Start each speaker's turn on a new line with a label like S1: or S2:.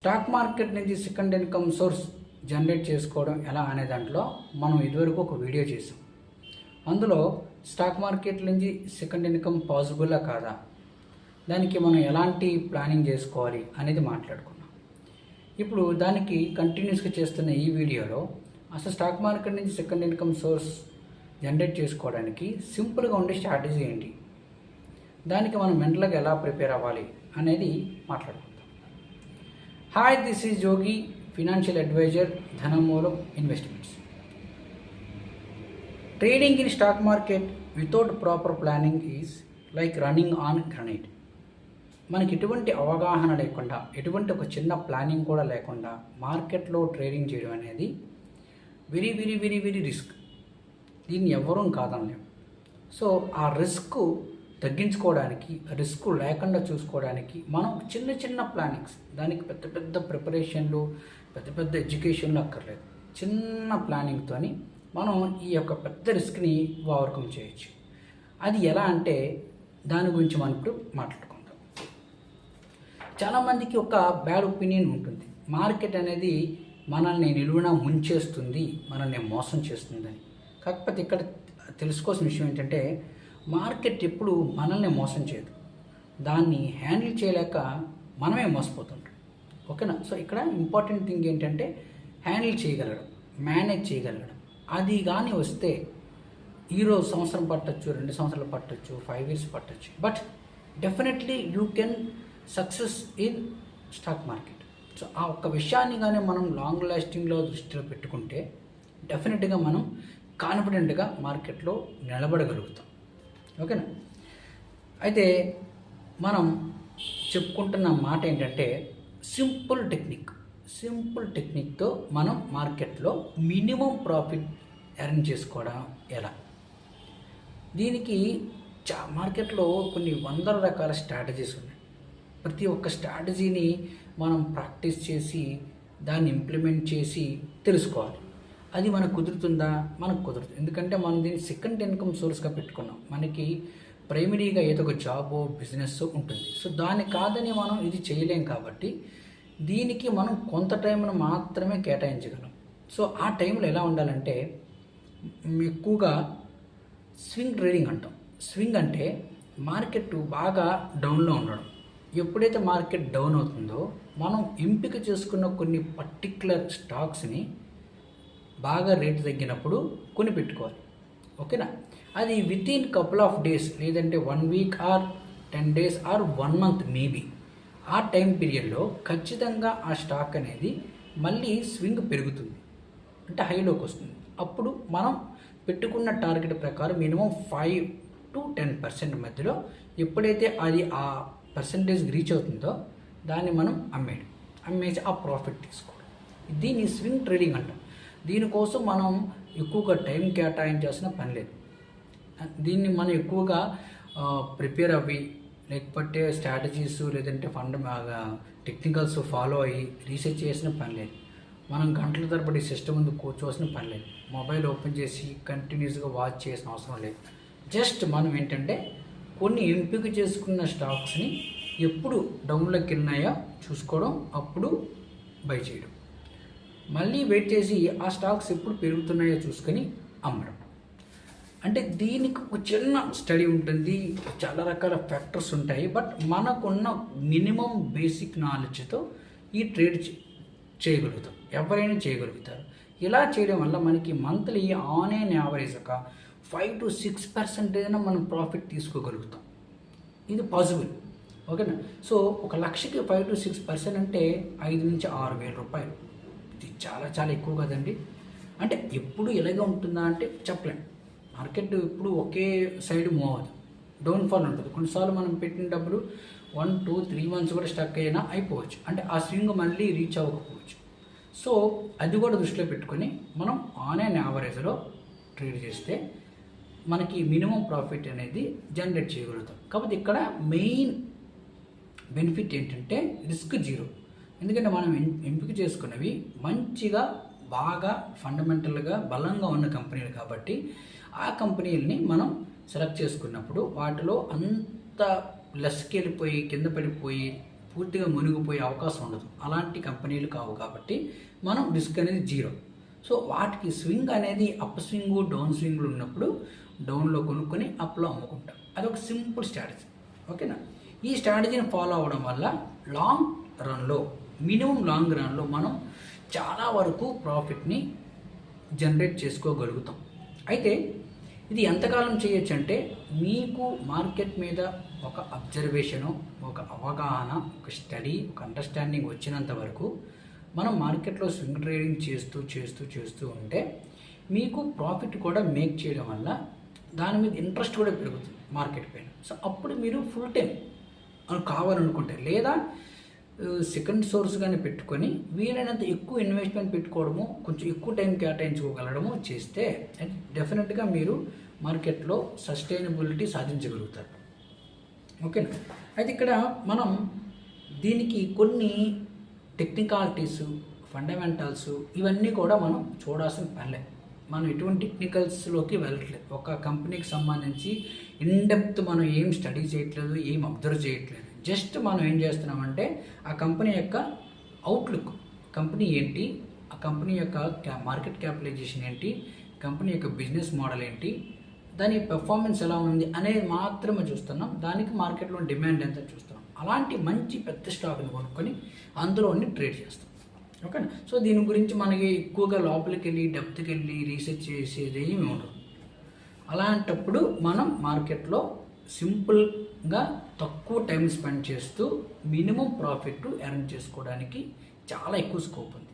S1: Stock market నుంచి second income source generate చేసుకోవడం ఎలా అనే దాంట్లో మనం ఇదివరకు ఒక వీడియో చేసాం. అందులో స్టాక్ మార్కెట్ నుంచి సెకండ్ ఇన్కమ్ పాసిబుల్లా కాదా, దానికి మనం ఎలాంటి ప్లానింగ్ చేసుకోవాలి అనేది మాట్లాడుకున్నాం. ఇప్పుడు దానికి కంటిన్యూస్గా చేస్తున్న ఈ వీడియోలో అసలు స్టాక్ మార్కెట్ నుంచి సెకండ్ ఇన్కమ్ సోర్స్ జనరేట్ చేసుకోవడానికి సింపుల్గా ఉండే స్ట్రాటజీ ఏంటి, దానికి మనం మెంటల్గా ఎలా ప్రిపేర్ అవ్వాలి అనేది మాట్లాడుకుందాం. Hi, this is Jogi, financial advisor, Dhanamoolam investments. Trading in stock market without proper planning is like running on granite. మనకి ఎటువంటి అవగాహన లేకుండా, ఎటువంటి ఒక చిన్న ప్లానింగ్ కూడా లేకుండా మార్కెట్లో ట్రేడింగ్ చేయడం అనేది very very very very risk. దీన్ని ఎవ్వరూ కాదనలేము. సో ఆ రిస్క్ తగ్గించుకోవడానికి, రిస్క్ లేకుండా చూసుకోవడానికి మనం చిన్న చిన్న ప్లానింగ్స్, దానికి పెద్ద పెద్ద ప్రిపరేషన్లు, పెద్ద పెద్ద ఎడ్యుకేషన్లు అక్కర్లేదు. చిన్న ప్లానింగ్తో మనం ఈ యొక్క పెద్ద రిస్క్ని ఓవర్కమ్ చేయొచ్చు. అది ఎలా అంటే దాని గురించి మనం ఇప్పుడు మాట్లాడుకుందాం. చాలామందికి ఒక బ్యాడ్ ఒపీనియన్ ఉంటుంది, మార్కెట్ అనేది మనల్ని నిలువున ముంచేస్తుంది, మనల్ని మోసం చేస్తుందని. కాకపోతే ఇక్కడ తెలుసుకోవాల్సిన విషయం ఏంటంటే మార్కెట్ ఎప్పుడు మనల్ని మోసం చేయదు, దాన్ని హ్యాండిల్ చేయలేక మనమే మోసపోతుంటాం. ఓకేనా? సో ఇక్కడ ఇంపార్టెంట్ థింగ్ ఏంటంటే హ్యాండిల్ చేయగలగడం, మేనేజ్ చేయగలగడం. అది కానీ వస్తే ఈరోజు సంవత్సరం పట్టచ్చు, 2 సంవత్సరాలు పట్టచ్చు, 5 years పట్టచ్చు, but definitely you can success in stock market. So ఆ ఒక్క విషయాన్ని కానీ మనం లాంగ్ లాస్టింగ్లో దృష్టిలో పెట్టుకుంటే డెఫినెట్గా మనం కాన్ఫిడెంట్గా మార్కెట్లో నిలబడగలుగుతాం. ఓకేనా? అయితే మనం చెప్పుకుంటున్న మాట ఏంటంటే సింపుల్ టెక్నిక్తో మనం మార్కెట్లో మినిమం ప్రాఫిట్ ఎర్న్ చేసుకోవడం ఎలా. దీనికి మార్కెట్లో కొన్ని వందల రకాల స్ట్రాటజీస్ ఉన్నాయి. ప్రతి ఒక్క స్ట్రాటజీని మనం ప్రాక్టీస్ చేసి దాన్ని ఇంప్లిమెంట్ చేసి తెలుసుకోవాలి. అది మనకు కుదురుతుందా? మనకు కుదురుతుంది. ఎందుకంటే మనం దీన్ని సెకండ్ ఇన్కమ్ సోర్స్గా పెట్టుకున్నాం. మనకి ప్రైమరీగా ఏదో ఒక జాబో బిజినెస్ ఉంటుంది. సో దాన్ని కాదని మనం ఇది చేయలేం కాబట్టి దీనికి మనం కొంత టైంను మాత్రమే కేటాయించగలం. సో ఆ టైంలో ఎలా ఉండాలంటే ఎక్కువగా స్వింగ్ ట్రేడింగ్ అంటాం. స్వింగ్ అంటే మార్కెట్ బాగా డౌన్లో ఉండడం. ఎప్పుడైతే మార్కెట్ డౌన్ అవుతుందో మనం ఎంపిక చేసుకున్న కొన్ని పర్టిక్యులర్ స్టాక్స్ని బాగా రేటు తగ్గినప్పుడు కొని పెట్టుకోవాలి. ఓకేనా? అది వితిన్ కపుల్ ఆఫ్ డేస్, లేదంటే 1 week or 10 days or 1 month maybe, ఆ టైం పీరియడ్లో ఖచ్చితంగా ఆ స్టాక్ అనేది మళ్ళీ స్వింగ్ పెరుగుతుంది, అంటే హైలోకి వస్తుంది. అప్పుడు మనం పెట్టుకున్న టార్గెట్ ప్రకారం మినిమం 5 to 10% మధ్యలో ఎప్పుడైతే అది ఆ పర్సంటేజ్ రీచ్ అవుతుందో దాన్ని మనం అమ్మేసి ఆ ప్రాఫిట్ తీసుకోవడం. దీన్ని స్వింగ్ ట్రేడింగ్ అంటాం. దీనికోసం మనం ఎక్కువగా టైం కేటాయించాల్సిన పని లేదు. దీన్ని మనం ఎక్కువగా ప్రిపేర్ అవ్వి, లేకపోతే స్ట్రాటజీస్ లేదంటే టెక్నికల్స్ ఫాలో అయ్యి రీసెర్చ్ చేసిన పని లేదు. మనం గంటల తరబడి సిస్టమ్ ముందు కూర్చోవాల్సిన పని లేదు. మొబైల్ ఓపెన్ చేసి కంటిన్యూస్గా వాచ్ చేసిన అవసరం లేదు. జస్ట్ మనం ఏంటంటే కొన్ని ఎంపిక చేసుకున్న స్టాక్స్ని ఎప్పుడు డౌన్లోకి వెళ్ళినాయో చూసుకోవడం, అప్పుడు బై చేయడం, మళ్ళీ వెయిట్ చేసి ఆ స్టాక్స్ ఎప్పుడు పెరుగుతున్నాయో చూసుకొని అమ్మడం. అంటే దీనికి ఒక చిన్న స్టడీ ఉంటుంది, చాలా రకాల ఫ్యాక్టర్స్ ఉంటాయి. బట్ మనకున్న మినిమం బేసిక్ నాలెడ్జ్తో ఈ ట్రేడ్ చేయగలుగుతాం. ఎవరైనా చేయగలుగుతారు. ఇలా చేయడం వల్ల మనకి మంత్లీ ఆన్ ఎన్ యావరేజ్ ఒక 5 to 6% అయినా మనం ప్రాఫిట్ తీసుకోగలుగుతాం. ఇది పాసిబుల్. ఓకేనా? సో 1,00,000కి 5 to 6% అంటే 5 నుంచి 6,000 రూపాయలు. ఇది చాలా చాలా ఎక్కువ కదండి. అంటే ఎప్పుడు ఎలాగ ఉంటుందా అంటే చెప్పలేం. మార్కెట్ ఇప్పుడు ఒకే సైడ్ మూవ్ అవ్వదు, డౌన్ఫాల్ ఉంటుంది. కొన్నిసార్లు మనం పెట్టిన డబ్బులు 1, 2, 3 months కూడా స్టక్ అయినా అయిపోవచ్చు. అంటే ఆ స్వింగ్ మళ్ళీ రీచ్ అవ్వకపోవచ్చు. సో అది కూడా దృష్టిలో పెట్టుకొని మనం ఆన్ అండ్ యావరేజ్లో ట్రేడ్ చేస్తే మనకి మినిమం ప్రాఫిట్ అనేది జనరేట్ చేయగలుగుతాం. కాబట్టి ఇక్కడ మెయిన్ బెనిఫిట్ ఏంటంటే రిస్క్ జీరో. ఎందుకంటే మనం ఎంపిక చేసుకున్నవి మంచిగా బాగా ఫండమెంటల్గా బలంగా ఉన్న కంపెనీలు కాబట్టి ఆ కంపెనీలని మనం సెలెక్ట్ చేసుకున్నప్పుడు వాటిలో అంత లెస్కి వెళ్ళిపోయి కింద పడిపోయి పూర్తిగా మునిగిపోయే అవకాశం ఉండదు. అలాంటి కంపెనీలు కావు కాబట్టి మనం రిస్క్ అనేది జీరో. సో వాటికి స్వింగ్ అనేది అప్ స్వింగ్ డౌన్ స్వింగ్లు ఉన్నప్పుడు డౌన్లో కొనుక్కొని అప్లో అమ్ముకుంటాం. అదొక సింపుల్ స్ట్రాటజీ. ఓకేనా? ఈ స్ట్రాటజీని ఫాలో అవ్వడం వల్ల లాంగ్ రన్లో లాంగ్ రన్లో మనం చాలా వరకు ప్రాఫిట్ని జనరేట్ చేసుకోగలుగుతాం. అయితే ఇది ఎంతకాలం చేయొచ్చు అంటే మీకు మార్కెట్ మీద ఒక అబ్జర్వేషను, ఒక అవగాహన, ఒక స్టడీ, ఒక అండర్స్టాండింగ్ వచ్చినంత వరకు మనం మార్కెట్లో స్వింగ్ ట్రేడింగ్ చేస్తూ ఉంటే మీకు ప్రాఫిట్ కూడా మేక్ చేయడం వల్ల దాని మీద ఇంట్రెస్ట్ కూడా పెరుగుతుంది మార్కెట్ పైన. సో అప్పుడు మీరు ఫుల్ టైం కావాలనుకుంటే లేదా సెకండ్ సోర్స్గానే పెట్టుకొని వీలైనంత ఎక్కువ ఇన్వెస్ట్మెంట్ పెట్టుకోవడము, కొంచెం ఎక్కువ టైం కేటాయించుకోగలడము చేస్తే డెఫినెట్గా మీరు మార్కెట్లో సస్టైనబిలిటీ సాధించగలుగుతారు. ఓకేనా? అయితే ఇక్కడ మనం దీనికి కొన్ని టెక్నికాలిటీస్, ఫండమెంటల్స్ ఇవన్నీ కూడా మనం చూడాల్సిన పనిలే. మనం ఎటువంటి టెక్నికల్స్లోకి వెళ్ళట్లేదు. ఒక కంపెనీకి సంబంధించి ఇన్డెప్త్ మనం ఏం స్టడీ చేయట్లేదు, ఏం అబ్జర్వ్ చేయట్లేదు. జస్ట్ మనం ఏం చేస్తున్నామంటే ఆ కంపెనీ యొక్క అవుట్లుక్, కంపెనీ ఏంటి, ఆ కంపెనీ యొక్క మార్కెట్ క్యాపిటలైజేషన్ ఏంటి, కంపెనీ యొక్క బిజినెస్ మోడల్ ఏంటి, దాని పెర్ఫార్మెన్స్ ఎలా ఉంది అనేది మాత్రమే చూస్తున్నాం. దానికి మార్కెట్లో డిమాండ్ ఎంత చూస్తున్నాం. అలాంటి మంచి పెద్ద స్టాక్ని కొనుక్కొని అందులోని ట్రేడ్ చేస్తాం. ఓకేనా? సో దీని గురించి మనకి ఎక్కువగా లోపలికి వెళ్ళి డెప్త్కి వెళ్ళి రీసెర్చ్ చేసేది ఏమి ఉండదు. అలాంటప్పుడు మనం మార్కెట్లో సింపుల్గా తక్కువ టైం స్పెండ్ చేస్తూ మినిమం ప్రాఫిట్ ఎర్న్ చేసుకోవడానికి చాలా ఎక్కువ స్కోప్ ఉంది.